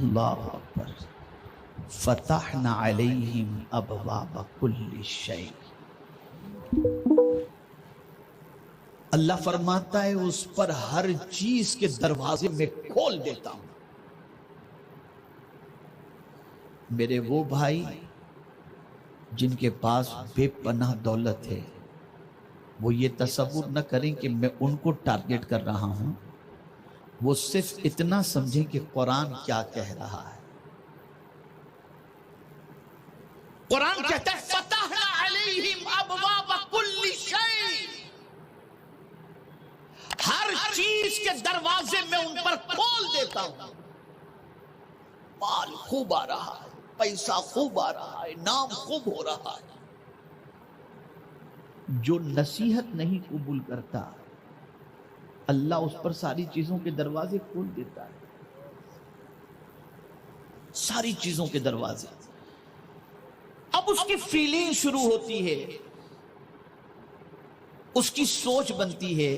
اللہ اکبر، فتحنا علیہم ابواب کل شیء۔ اللہ فرماتا ہے اس پر ہر چیز کے دروازے میں کھول دیتا ہوں۔ میرے وہ بھائی جن کے پاس بے پناہ دولت ہے، وہ یہ تصور نہ کریں کہ میں ان کو ٹارگٹ کر رہا ہوں، وہ صرف اتنا سمجھیں کہ قرآن کیا کہہ رہا ہے۔ قرآن کہتا ہے فتحنا علیہم ابواب کل شیء، ہر چیز کے دروازے میں ان پر کھول دیتا ہوں۔ مال خوب آ رہا ہے، پیسہ خوب آ رہا ہے، نام خوب ہو رہا ہے۔ جو نصیحت نہیں قبول کرتا، اللہ اس پر ساری چیزوں کے دروازے کھول دیتا ہے، ساری چیزوں کے دروازے۔ اب اس کی فیلنگ شروع ہوتی ہے، اس کی سوچ بنتی ہے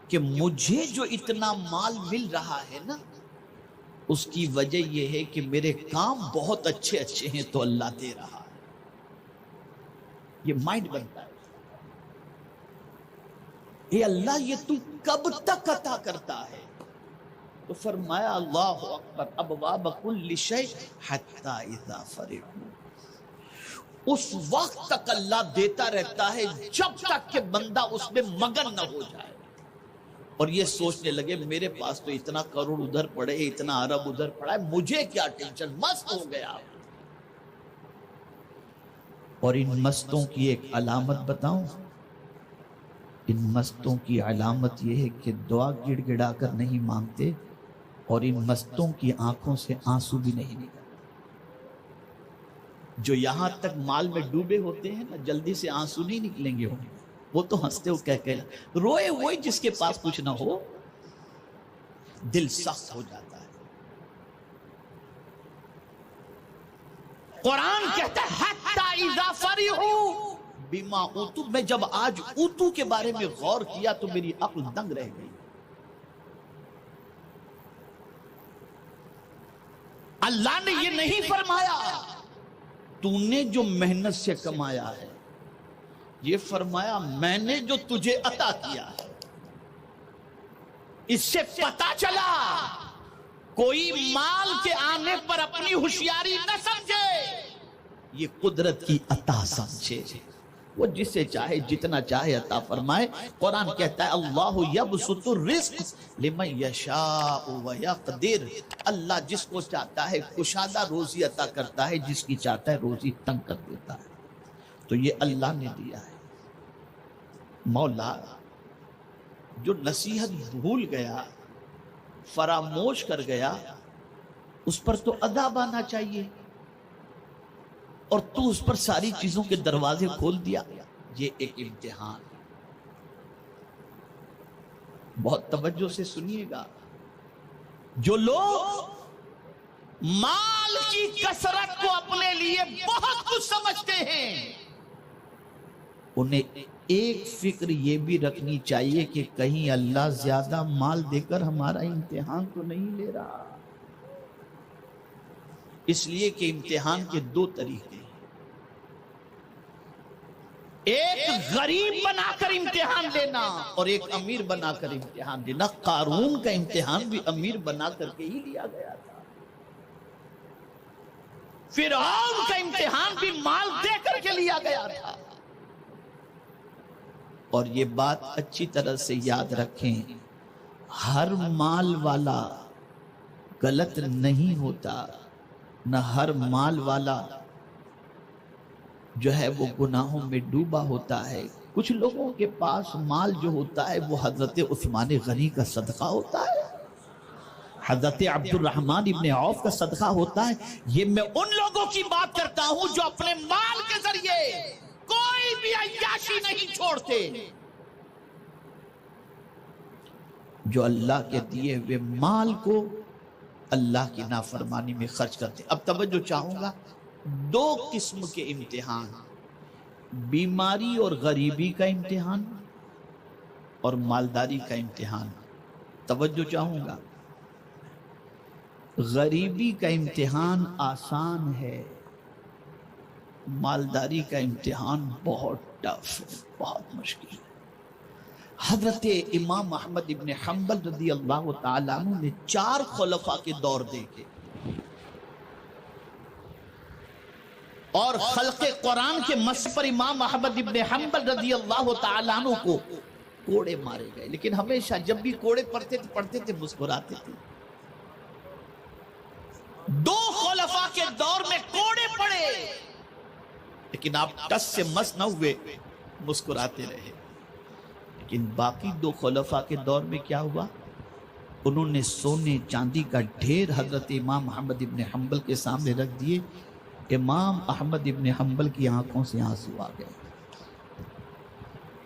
کہ مجھے جو اتنا مال مل رہا ہے نا، اس کی وجہ یہ ہے کہ میرے کام بہت اچھے اچھے ہیں تو اللہ دے رہا ہے۔ یہ مائنڈ بنتا ہے، اے اللہ یہ تو کب تک عطا کرتا ہے؟ تو فرمایا اللہ اکبر ابواب کل شیء حتی اذا فرحوا، اس وقت تک اللہ دیتا رہتا ہے جب تک کہ بندہ اس میں مگن نہ ہو جائے اور یہ سوچنے لگے میرے پاس تو اتنا کروڑ ادھر پڑے، اتنا ارب ادھر پڑا ہے، مجھے کیا ٹینشن، مست ہو گیا۔ اور ان مستوں کی ایک علامت بتاؤں، ان مستوں کی علامت یہ ہے کہ دعا گڑ گڑا کر نہیں مانگتے، اور ان مستوں کی آنکھوں سے آنسو بھی نہیں نکلتے۔ جو یہاں تک مال میں ڈوبے ہوتے ہیں نا، جلدی سے آنسو نہیں نکلیں گے، وہ تو ہنستے ہو کہہ روئے ہوئے جس کے پاس کچھ نہ ہو دل سخت ہو جاتا ہے۔ قرآن کہتا ہے حتی اذا فرحوا بما اوتوا، میں جب آج اوتو کے بارے میں غور کیا تو میری عقل دنگ رہ گئی۔ اللہ نے یہ نہیں فرمایا تو نے جو محنت سے کمایا ہے، یہ فرمایا میں نے جو تجھے عطا کیا ہے۔ اس سے پتا چلا کوئی مال کے آنے پر اپنی ہوشیاری نہ سمجھے، یہ قدرت کی عطا سمجھے۔ وہ جس سے چاہے جتنا چاہے عطا فرمائے۔ قرآن کہتا ہے اللہ یبسط الرزق لمن یشاء ویقدر، اللہ جس کو چاہتا ہے کشادہ روزی عطا کرتا ہے، جس کی چاہتا ہے روزی تنگ کر دیتا ہے۔ تو یہ اللہ نے دیا ہے۔ مولا جو نصیحت بھول گیا، فراموش کر گیا، اس پر تو عذاب آنا چاہیے، اور تو اس پر ساری چیزوں کے دروازے کھول دیا۔ یہ ایک امتحان۔ بہت توجہ سے سنیے گا، جو لوگ مال کی کثرت کو اپنے لیے بہت کچھ سمجھتے ہیں، انہیں ایک فکر یہ بھی رکھنی چاہیے کہ کہیں اللہ زیادہ مال دے کر ہمارا امتحان تو نہیں لے رہا۔ اس لیے کہ امتحان کے دو طریقے ہیں، ایک غریب بنا کر امتحان لینا اور ایک امیر بنا کر امتحان لینا۔ قارون کا امتحان بھی امیر بنا کر کے ہی لیا گیا تھا، فرعون کا امتحان بھی مال دے کر کے لیا گیا تھا۔ اور یہ بات اچھی طرح سے یاد رکھیں، ہر مال والا غلط نہیں ہوتا، نہ ہر مال والا جو ہے وہ گناہوں میں ڈوبا ہوتا ہے۔ کچھ لوگوں کے پاس مال جو ہوتا ہے وہ حضرت عثمان غنی کا صدقہ ہوتا ہے، حضرت عبد الرحمن ابن عوف کا صدقہ ہوتا ہے۔ یہ میں ان لوگوں کی بات کرتا ہوں جو اپنے مال کے ذریعے کوئی بھی عیاشی نہیں چھوڑتے، جو اللہ کے دیے ہوئے مال کو اللہ کی نافرمانی میں خرچ کرتے۔ اب توجہ چاہوں گا، دو قسم کے امتحان، بیماری اور غریبی کا امتحان اور مالداری کا امتحان۔ توجہ چاہوں گا، غریبی کا امتحان آسان ہے، مالداری کا امتحان بہت ٹف ہے، بہت مشکل ہے۔ حضرت امام احمد ابن حنبل رضی اللہ تعالیٰ عنہ نے 4 خلفاء کے دور دیکھے، اور خلق قرآن کے منصب پر امام احمد ابن حنبل رضی اللہ تعالیٰ عنہ کو کوڑے مارے گئے، لیکن ہمیشہ جب بھی کوڑے پڑتے تھے مسکراتے تھے۔ 2 خلفاء کے دور میں کوڑے پڑے، لیکن آپ ٹس سے مس نہ ہوئے، مسکراتے رہے۔ لیکن باقی 2 خلفاء کے دور میں کیا ہوا؟ انہوں نے سونے چاندی کا ڈھیر حضرت امام احمد ابن حنبل کے سامنے رکھ دیے۔ امام احمد ابن حنبل کی آنکھوں سے آنسو آ گئے۔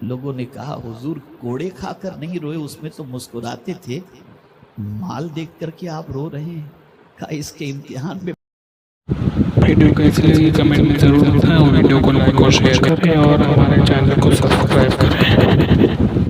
لوگوں نے کہا حضور کوڑے کھا کر نہیں روئے، اس میں تو مسکراتے تھے، مال دیکھ کر کے آپ رو رہے ہیں؟ کہا اس کے امتحان میں ویڈیو کیسی لگی کمنٹ میں ضرور بتائیں، اور ویڈیو کو لائک اور شیئر کریں، اور ہمارے چینل کو سبسکرائب کریں۔